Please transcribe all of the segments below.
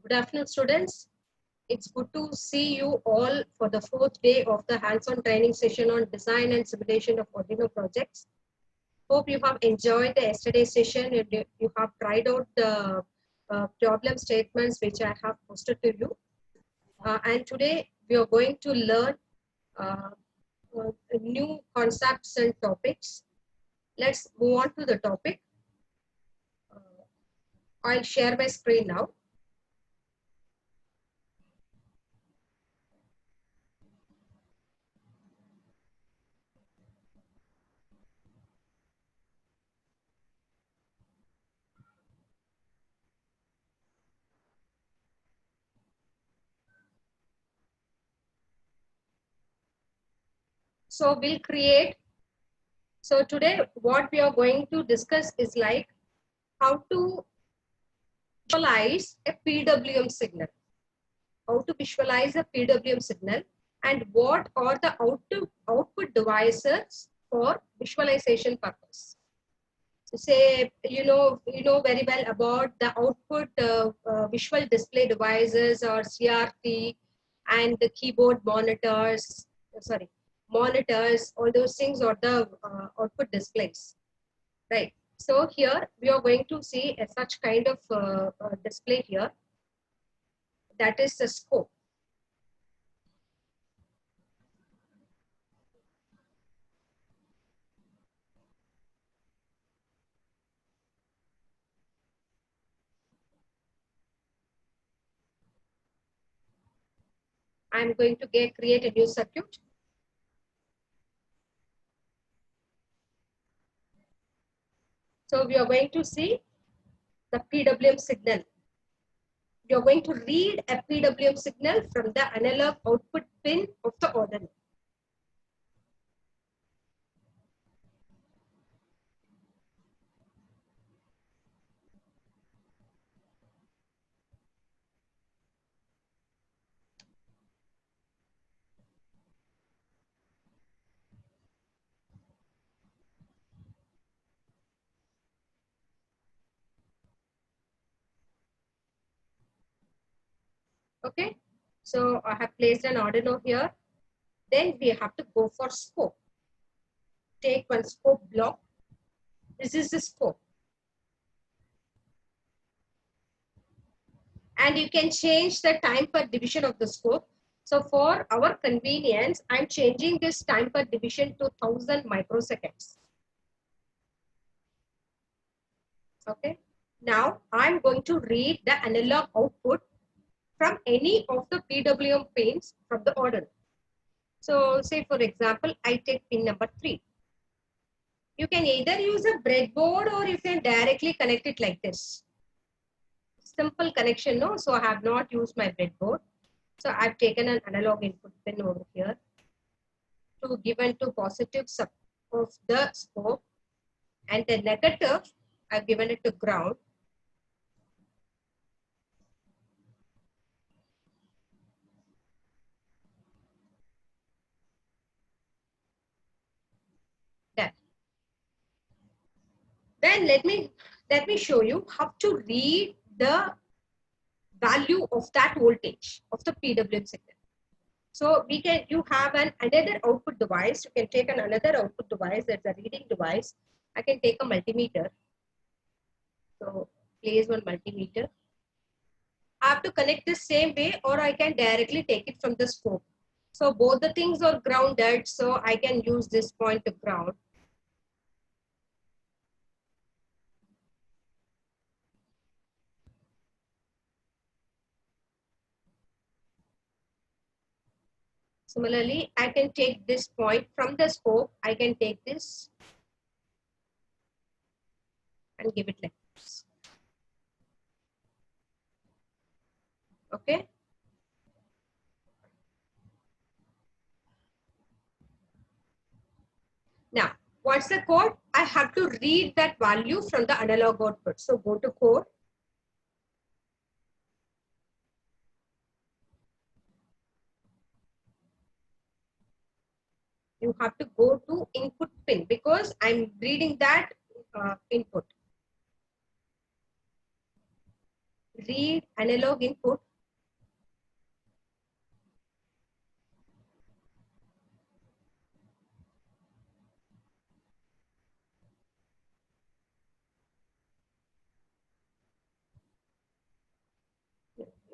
Good afternoon, students. It's good to see you all for the fourth day of the hands-on training session on design and simulation of Arduino projects. Hope you have enjoyed the yesterday's session. You have tried out the problem statements which I have posted to you. And today we are going to learn uh, new concepts and topics. Let's move on to the topic. I'll share my screen now. So we'll create. So today what we are going to discuss is like how to visualize a PWM signal. How to visualize a PWM signal and what are the output devices for visualization purpose. So say you know very well about the output visual display devices or CRT and the keyboard monitors. Monitors. All those things are the output displays, right? So here we are going to see a such kind of display here. That is the scope. I'm going to create a new circuit. So we are going to see the PWM signal. You're going to read a PWM signal from the analog output pin of the Arduino. Okay, so I have placed an Arduino here. Then we have to go for scope. Take one scope block. This is the scope. And you can change the time per division of the scope. So for our convenience, I'm changing this time per division to 1000 microseconds. Okay. Now I'm going to read the analog output from any of the PWM pins from the Arduino. So say for example, I take pin number 3. You can either use a breadboard or you can directly connect it like this. Simple connection, no? So I have not used my breadboard. So I've taken an analog input pin over here to given to positive sub of the scope, and the negative I've given it to ground. That. Then let me show you how to read the value of that voltage of the PWM signal. So you have another output device. You can take another output device. That's a reading device. I can take a multimeter. So place one multimeter. I have to connect the same way, or I can directly take it from the scope. So both the things are grounded. So I can use this point to ground. Similarly, I can take this point from the scope. I can take this and give it like this. Okay. Now, what's the code? I have to read that value from the analog output. So go to code. You have to go to input pin because I'm reading that input. read analog input.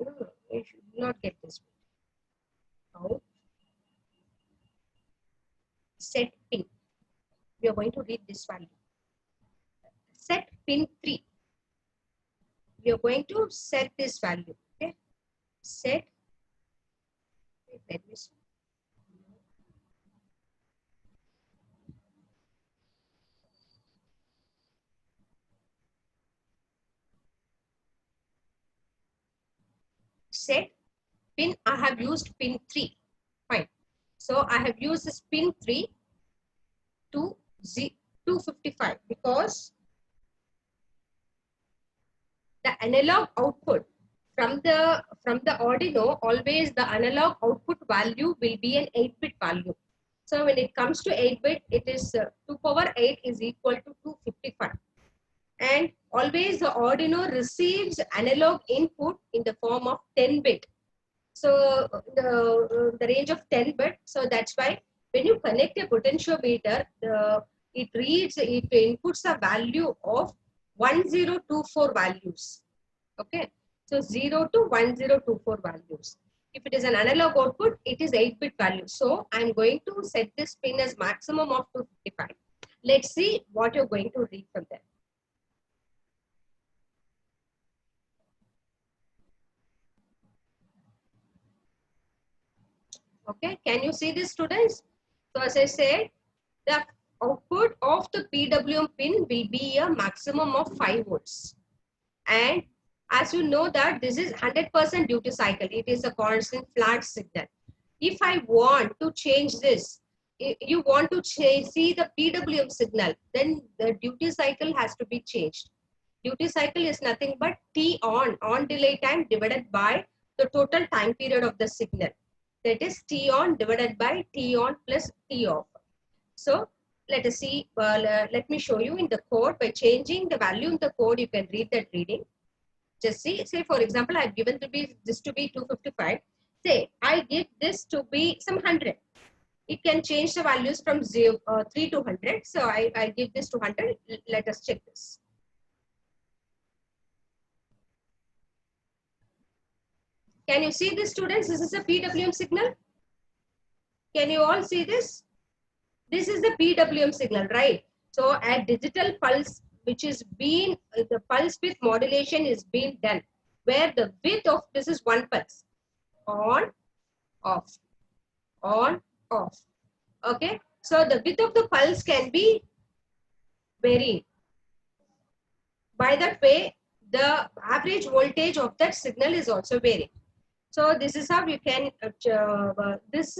No, you should not get this. Out. Set pin. We are going to read this value. Set pin 3. We are going to set this value. Okay. Set. Let me see. Set pin. I have used pin 3. Fine. So I have used this pin 3 to 255 because the analog output from the Arduino, always the analog output value will be an 8-bit value. So when it comes to 8-bit, it is 2 power 8 is equal to 255. And always the Arduino receives analog input in the form of 10-bit. So the range of 10-bit. So that's why when you connect a potentiometer, it inputs a value of 1024 values. Okay. So 0 to 1024 values. If it is an analog output, it is 8-bit value. So I'm going to set this pin as maximum of 255. Let's see what you're going to read from there. Okay, can you see this, students? So as I said, the output of the PWM pin will be a maximum of 5 volts. And as you know that this is 100% duty cycle. It is a constant flat signal. If I want to change this, if you want to see the PWM signal, then the duty cycle has to be changed. Duty cycle is nothing but T on delay time divided by the total time period of the signal. That is T on divided by T on plus T off. So let us see, let me show you in the code. By changing the value in the code, you can read that reading. Just see, say for example, I've given this to be 255. Say I give this to be some 100. It can change the values from 3 to 100. So I give this to 100. Let us check this. Can you see this, students? This is a PWM signal. Can you all see this? This is the PWM signal, right? So a digital pulse, which is being, the pulse width modulation is being done, where the width of this is one pulse. On, off, on, off. Okay. So the width of the pulse can be varied. By that way, the average voltage of that signal is also varied. So this is how you can, this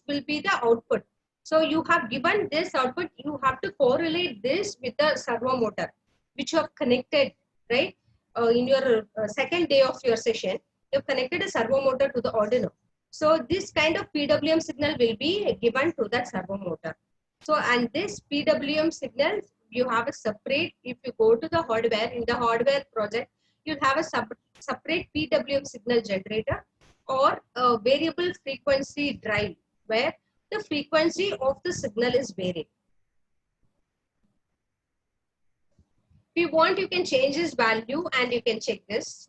will be the output. So you have given this output, you have to correlate this with the servo motor, which you have connected, right? In your second day of your session, you have connected a servo motor to the Arduino. So this kind of PWM signal will be given to that servo motor. So, and this PWM signal, you have a separate, if you go to the hardware, in the hardware project, you'll have a separate PWM signal generator or a variable frequency drive where the frequency of the signal is varied. If you want, you can change this value and you can check this.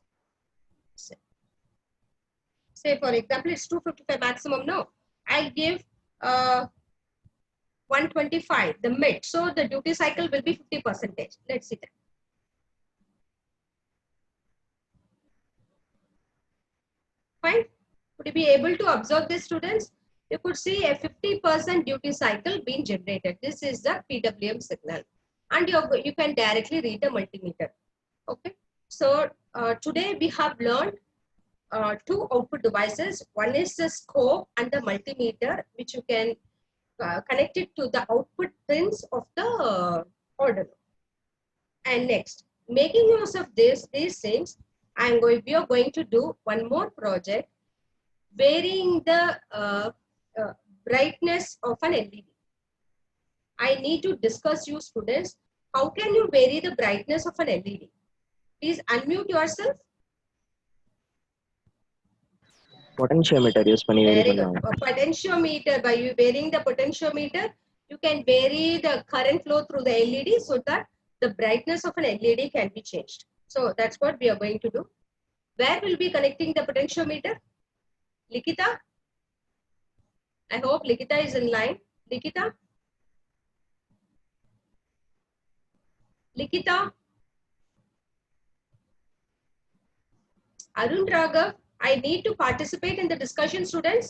Say for example, it's 255 maximum. No, I give 125, the mid. So the duty cycle will be 50%. Let's see that. Fine. Would you be able to observe this, students? You could see a 50% duty cycle being generated. This is the PWM signal. And you can directly read the multimeter. Okay. So today we have learned 2 output devices. One is the scope and the multimeter, which you can connect it to the output pins of the Arduino. And next, making use of these things, we are going to do one more project, varying the brightness of an LED. I need to discuss you, students. How can you vary the brightness of an LED? Please unmute yourself. potentiometer use பண்ணி vary Very good. பண்ணுவாங்க. A potentiometer, by you varying the potentiometer, you can vary the current flow through the LED so that the brightness of an LED can be changed. So that's what we are going to do. Where will be connecting the potentiometer? Likita? I hope Likita is in line. Likita? Likita? Arun Raghav, I need to participate in the discussion, students.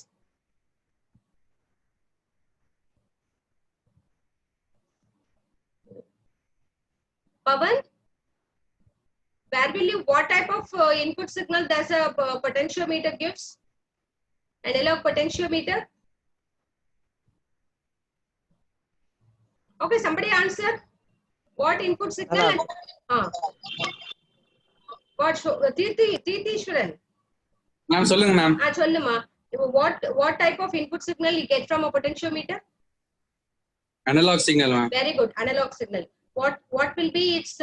Pavan, where will you, what type of input signal does a potentiometer gives? Analog potentiometer? Okay, somebody answer. What input signal? What Tithishwaran? Ma'am, சொல்லுங்க ma'am. சொல்லுமா. What type of input signal you get from a potentiometer? Analog signal, ma'am. Very good, analog signal. What will be its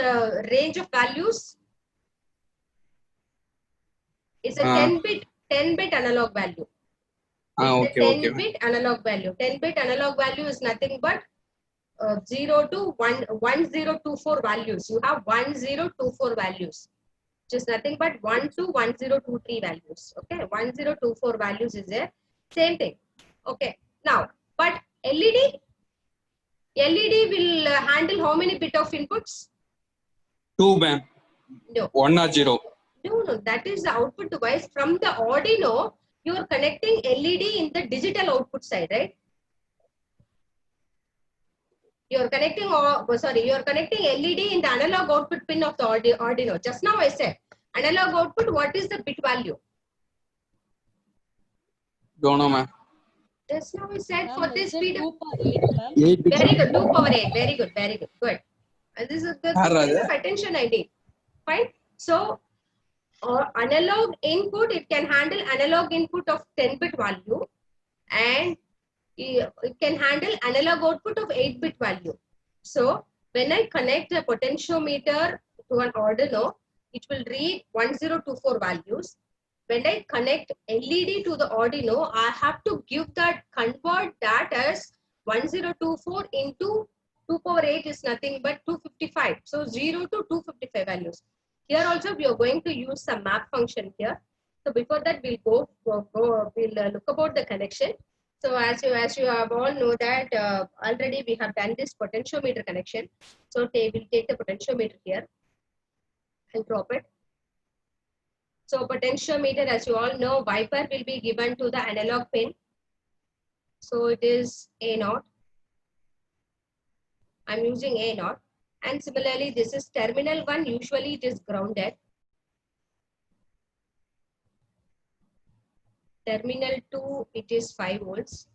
range of values? It's a 10-bit analog value. Okay, 10-bit analog value. 10-bit analog value is nothing but 0 to 1024 values. You have 1024 values, which is nothing but 1 to 1023 values. Okay, 1024 values is there. Same thing. Okay, now, but LED will handle how many bit of inputs? 2, ma'am. No. 1 or 0. No, that is the output device. From the Arduino, you are connecting LED in the digital output side, right? You are connecting, you are connecting LED in the analog output pin of the Arduino. Just now I said, analog output, what is the bit value? Don't know, ma'am. Just now I said for this speed. 2 power 8, ma'am. 8 bits. Very good, 2 power 8. Very good, very good. Good. This is the kind of attention I need. Fine. So, analog input, it can handle analog input of 10-bit value, and it can handle analog output of 8-bit value. So when I connect a potentiometer to an Arduino, it will read 1024 values. When I connect LED to the Arduino, I have to convert that as 1024 into 2 power 8 is nothing but 255. So 0 to 255 values. Here also we are going to use some map function here. So before that we'll look about the connection. So as you have all know that already we have done this potentiometer connection. So we'll take the potentiometer here and drop it. So potentiometer, as you all know, wiper will be given to the analog pin. So it is A0. I'm using A0. And similarly, this is terminal 1. Usually it is grounded. Terminal 2, it is 5 volts.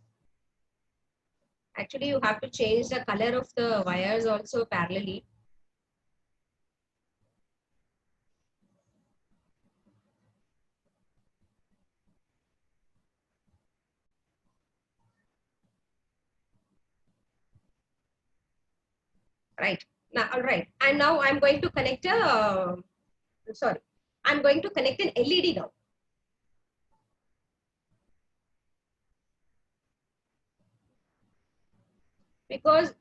Actually, you have to change the color of the wires also parallelly. Right. Now, all right. And now I'm going to connect I'm going to connect an LED now. Because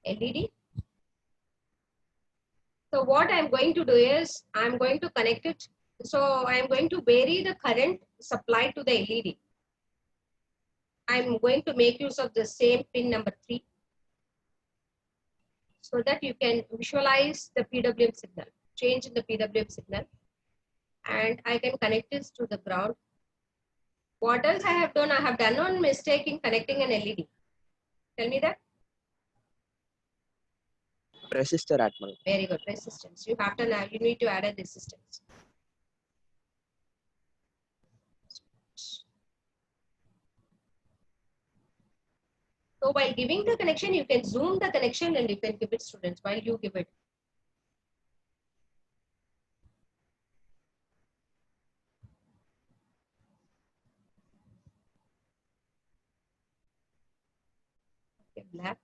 LED. So what I'm going to do is I'm going to connect it. So I'm going to vary the current supplied to the LED. I'm going to make use of the same pin number 3 so that you can visualize the PWM signal, change in the PWM signal, and I can connect this to the ground. What else I have done? I have done one mistake in connecting an LED. Tell me that. Resistor add பண்ணு. Very good, resistance. You have to now, you need to add a resistance. So while giving the connection, you can zoom the connection and you can give it students while you give it. Okay, black.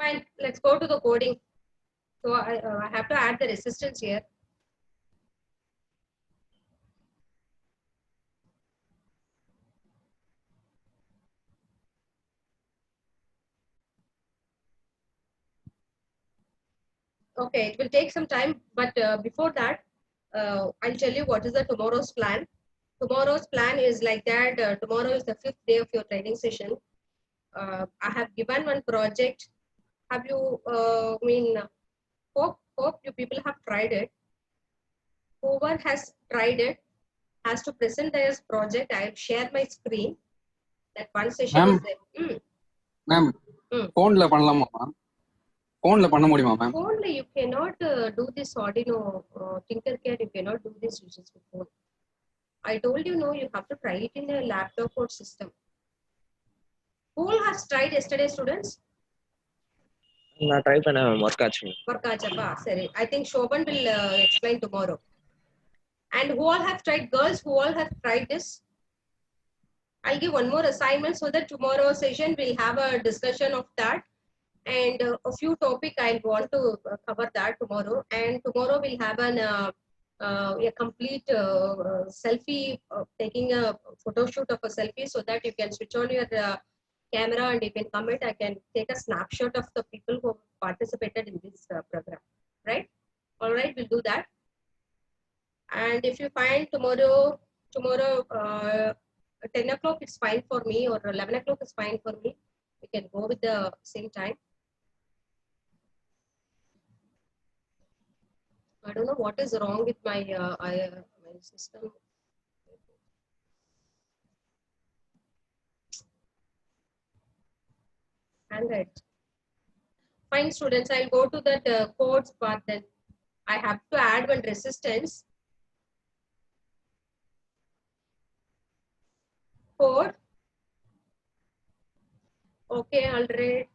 Fine, let's go to the coding. So I have to add the resistance here. Okay, it will take some time, but before that, I'll tell you what is the tomorrow's plan. Tomorrow's plan is like that. Tomorrow is the 5th day of your training session. I have given one project. Have you, hope you people have tried it. Whoever has tried it has to present their project. I'll share my screen. That one session Ma'am. is there. Ma'am ம். ஃபோன்ல பண்ணலாமா ma'am? ஃபோன்ல பண்ண முடியுமா ma'am? Only you cannot do this Arduino Tinkercad. You cannot do this using phone. I told you no. You have to try it in a laptop or system. Who has tried yesterday, students? நான் try பண்ணேன் ma'am, work ஆச்சு ma'am. Work achapa. Sorry. I think Shobhan will explain tomorrow. And who all have tried, girls? Who all have tried this? I'll give one more assignment so that tomorrow session we'll have a discussion of that. And a few topic I want to cover that tomorrow. And tomorrow we'll have a complete selfie, taking a photo shoot of a selfie so that you can switch on your camera and you can comment. I can take a snapshot of the people who participated in this program. Right? All right, we'll do that. And if you find tomorrow 10 o'clock it's fine for me, or 11 o'clock is fine for me. We can go with the same time. I don't know what is wrong with my my system. Android. Fine, students. I'll go to that codes part then. I have to add one resistance. Code. Okay, all right.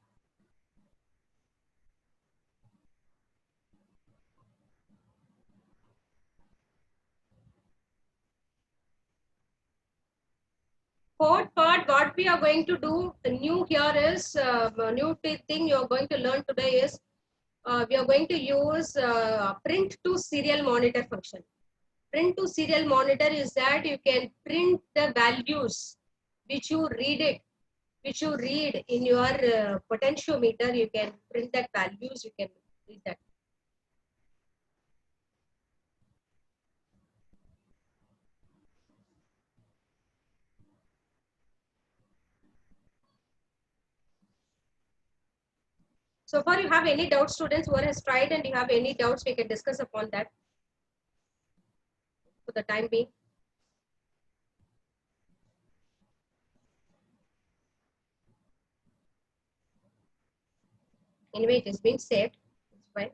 Code part, what we are going to do new here is, new thing you are going to learn today is, we are going to use print to serial monitor function. Print to serial monitor is that you can print the values which you read in your potentiometer. You can print that values, you can read that. So far, you have any doubts, students who has tried, and you have any doubts, we can discuss upon that for the time being. Anyway, it has been saved. It's fine.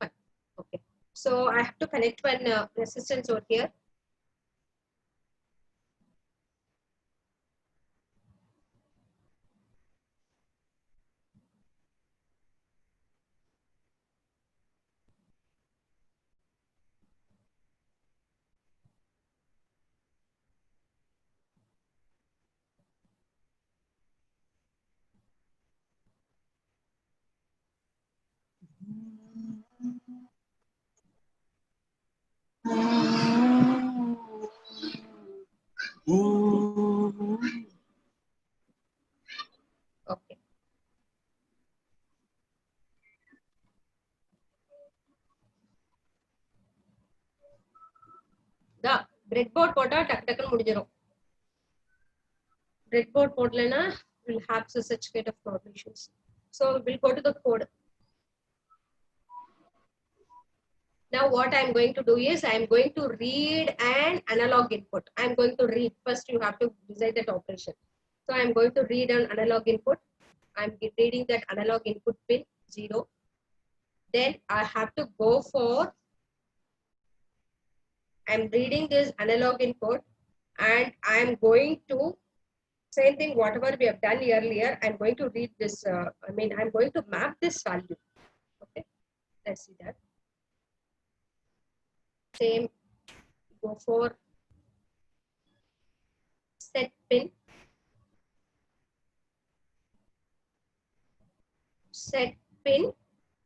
Fine. Okay. So I have to connect one resistance over here. Okay. The breadboard போட்டா டக்கு டக்குன்னு முடிஞ்சிரும். Breadboard போடலைன்னா will have such kind of problems. So we'll go to the code. Now what I'm going to do is I'm going to read an analog input. I'm going to read. First you have to decide that operation. So I'm going to read an analog input. I'm reading that analog input pin 0. Then I have to go for, I'm reading this analog input and I'm going to Same thing, whatever we have done earlier, I'm going to read this, I'm going to map this value. Okay, let's see that. Same, go for set pin. Set pin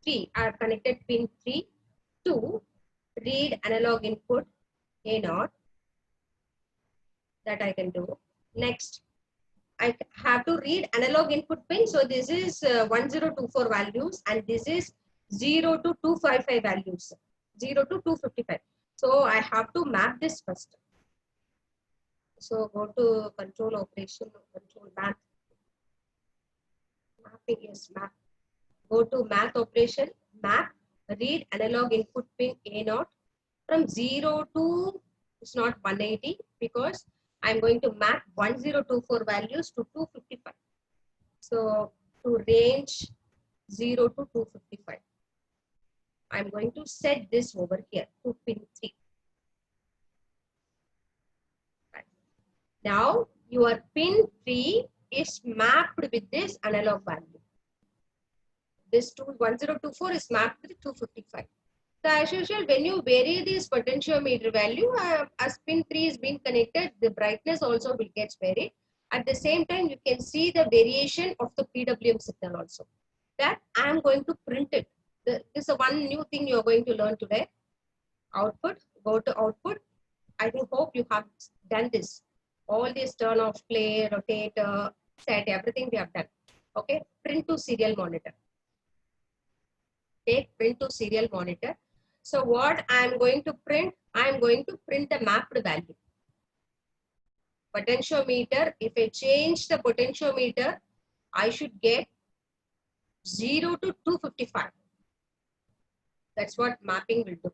3. I have connected pin 3 to read analog input A0. That I can do. Next, I have to read analog input pin. So this is 1024 values and this is 0 to 255 values. 0 to 255. So I have to map this first. So go to control operation, control math. Mapping is map. Go to math operation, map, read analog input pin A0 from 0 to, it's not 180 because I'm going to map 1024 values to 255. So to range 0 to 255. I'm going to set this over here to pin 3. Right. Now your pin 3 is mapped with this analog value. This 1024 is mapped with 255. So as usual, when you vary this potentiometer value, as pin 3 is being connected, the brightness also will get varied. At the same time, you can see the variation of the PWM signal also. That I am going to print it. This is one new thing you are going to learn today. Output, go to output. I hope you have done this. All this turn off, play, rotate, set, everything we have done. Okay, print to serial monitor. Take print to serial monitor. So what I am going to print? I am going to print the mapped value. Potentiometer, if I change the potentiometer, I should get 0 to 255. That's what mapping will do.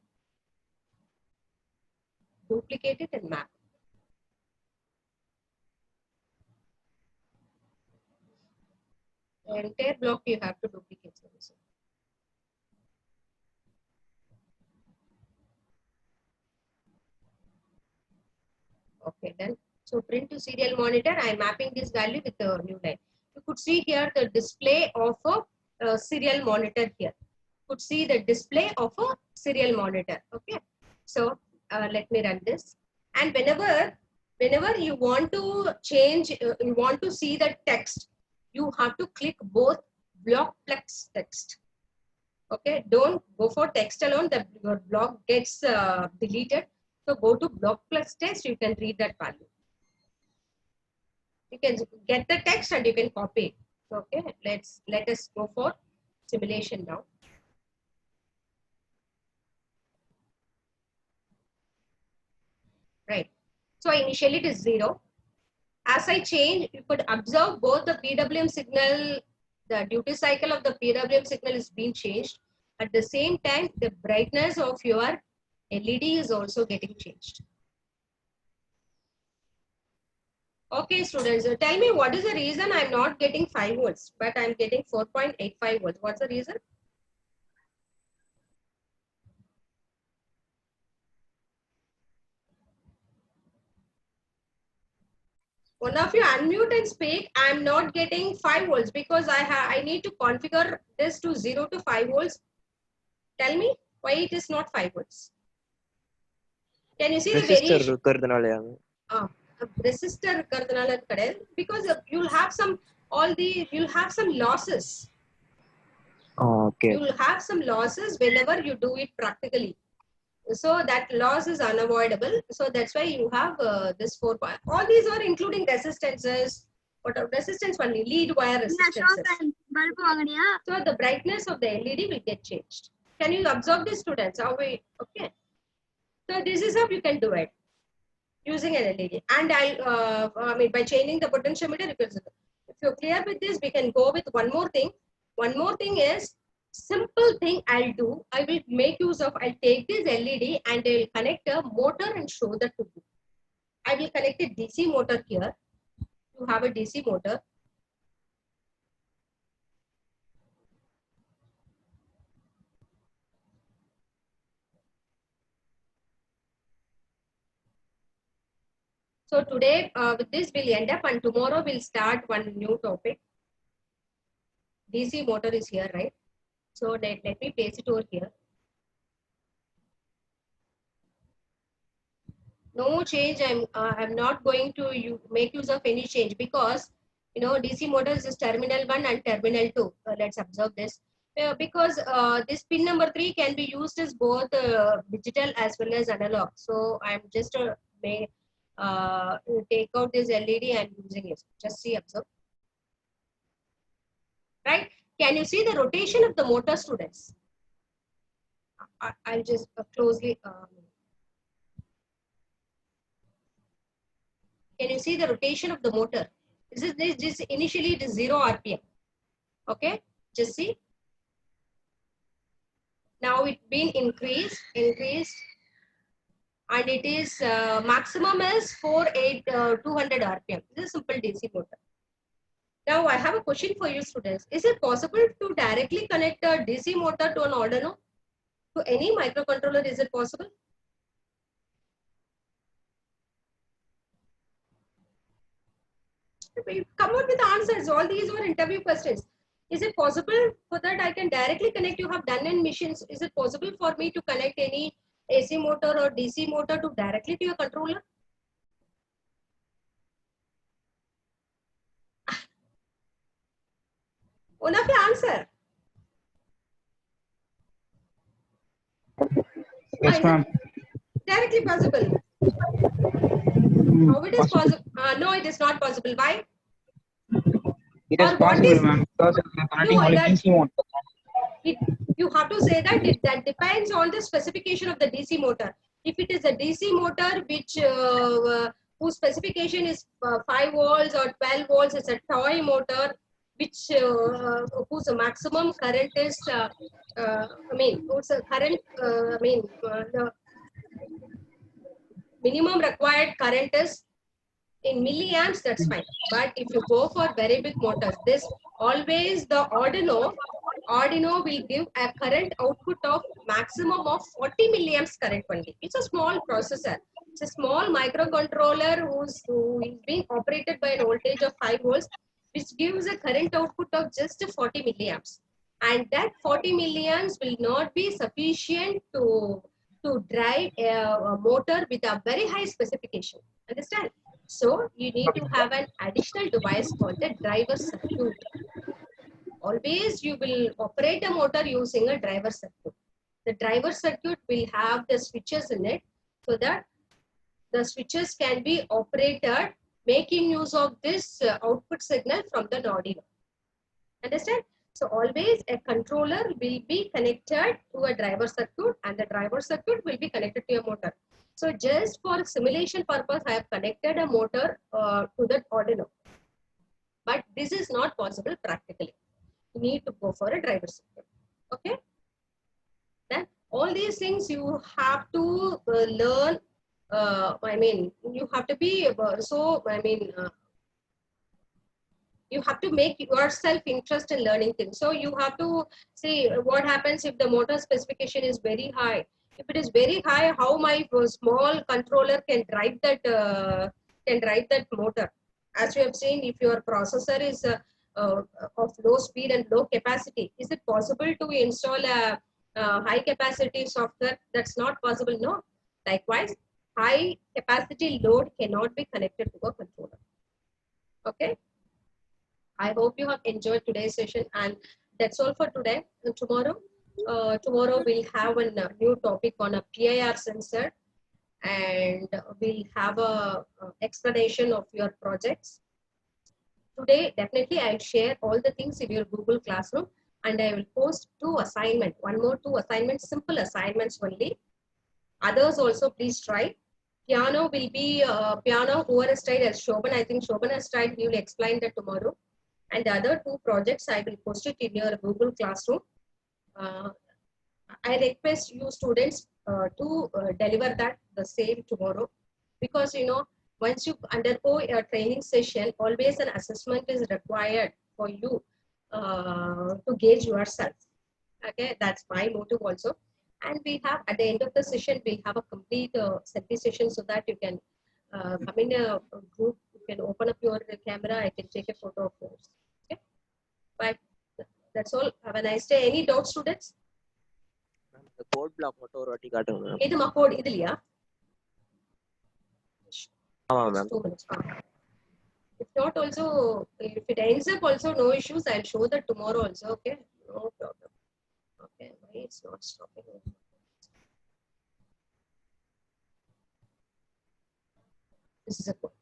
Duplicate it and map. The entire block you have to duplicate. Okay, then. So print to serial monitor, I am mapping this value with the new line. You could see here the display of a serial monitor here. You could see the display of a serial monitor. Okay. So let me run this. And whenever you want to change, you want to see the text, you have to click both blockplex text. Okay, don't go for text alone, your block gets deleted. So go to blockplex text, you can read that value. You can get the text and you can copy it. Okay, let us go for simulation now. Right. So initially it is 0. As I change, you could observe both the PWM signal, the duty cycle of the PWM signal is being changed. At the same time, the brightness of your LED is also getting changed. Okay, students, tell me what is the reason I'm not getting 5 volts, but I'm getting 4.85 volts. What's the reason? One of you unmute and speak. I'm not getting 5 volts because I need to configure this to 0 to 5 volts. Tell me why it is not 5 volts. Can you see the variation? Resistor because you'll have some losses. Oh, okay. You'll have some losses whenever you do it practically. So that loss is unavoidable. So that's why you have this 4. All these are including resistances. What are resistance only? Lead wire resistances. So the brightness of the LED will get changed. Can you observe this, students? How we okay? So this is how you can do it using an LED. And by changing the potentiometer, if you're clear with this, we can go with one more thing. One more thing is simple thing I'll do. I will make use of, I'll take this LED and I'll connect a motor and show that to you. I will connect a DC motor here. You have a DC motor. So today with this we'll end up, and tomorrow we'll start one new topic. DC motor is here, right? So let me place it over here. No change. I'm not going to make use of any change, because DC motors is terminal 1 and terminal 2. Let's observe this. Because this pin number 3 can be used as both digital as well as analog. So I'm just may take out this LED and using it. Just see, observe. Right? Can you see the rotation of the motor, students? I'll just closely. Can you see the rotation of the motor? This initially it is 0 RPM. Okay, just see. Now it been increased, and it is maximum is 200 RPM. This is a simple DC motor. Now I have a question for you, students. Is it possible to directly connect a DC motor to an Arduino? To any microcontroller, is it possible? Come out with the answers. All these are interview questions. Is it possible for that I can directly connect? You have done in machines. Is it possible for me to connect any AC motor or DC motor to directly to your controller? One of your answer. Yes, ma'am. Directly possible. How it is possible? No, it is not possible. Why? It is Or what possible, is- ma'am, because we are connecting No, only that- DC motor. You have to say that that depends on the specification of the DC motor. If it is a DC motor which whose specification is 5 volts or 12 volts, it's a toy motor which whose maximum current is whose current the minimum required current is in milliamps, that's fine. But if you go for very big motors, this always the Arduino will give a current output of maximum of 40 milliamps current only. It's a small processor. It's a small microcontroller who is being operated by an voltage of 5 volts, which gives a current output of just 40 milliamps. And that 40 milliamps will not be sufficient to drive a motor with a very high specification. Understand? So you need to have an additional device called the driver circuit. Always you will operate a motor using a driver circuit. The driver circuit will have the switches in it, so that the switches can be operated making use of this output signal from the Arduino. Understand? So always a controller will be connected to a driver circuit, and the driver circuit will be connected to a motor. So just for simulation purpose, I have connected a motor to that Arduino. But this is not possible practically. You need to go for a driver circuit. Okay? Then all these things you have to learn. You have to be you have to make yourself interest in learning things. So you have to see what happens if the motor specification is very high. If it is very high, how my small controller can drive that motor. As you have seen, if your processor is of low speed and low capacity, is it possible to install a high capacity software? That's not possible. No. Likewise, high capacity load cannot be connected to a controller. Okay. I hope you have enjoyed today's session, and that's all for today. And tomorrow we'll have a new topic on a PIR sensor, and we'll have a explanation of your projects. Today, definitely I'll share all the things in your Google Classroom, and I will post 2 assignments, 2 assignments, simple assignments only. Others also please try. Piano will be piano, whoever has tried as Shobhan. I think Shobhan has tried, he will explain that tomorrow. And the other 2 projects, I will post it in your Google Classroom. I request you students to deliver that the same tomorrow, because once you undergo a training session, always an assessment is required for you to gauge yourself. Okay, that's my motive also. And we have, at the end of the session, we have a complete selfie session, so that you can come in a group. You can open up your camera. I can take a photo of yours. Okay. Bye. That's all. Have a nice day. Any doubts, students? Ma'am, the code block மட்டும் ஒரு வாட்டி காட்டுங்க ma'am. இது code இதுலயா? ஆமா ma'am. 2 minutes. If not also, if it ends up also, no issues. I'll show that tomorrow also. Okay. No problem. Okay. Why it's not stopping? This is a code.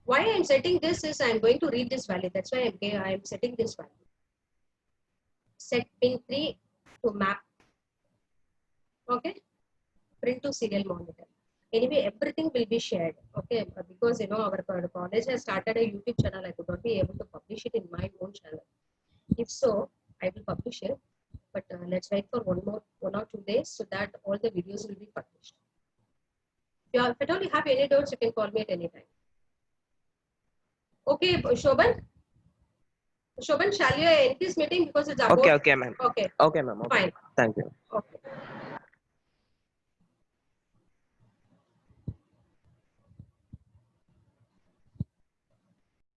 Why I'm setting this is I'm going to read this value. That's why I'm setting this value. Set pin 3 to map. Okay. Print to serial monitor. Anyway, everything will be shared. Okay. Because you know our college has started a YouTube channel. I could not be able to publish it in my own channel. If so, I will publish it. But let's wait for 1 or 2 days so that all the videos will be published. If at all you have any doubts, you can call me at any time. Okay, Shobhan, shall you end this meeting because it's about... Okay, ma'am. Okay. Okay, ma'am. Okay. Fine. Thank you. Okay.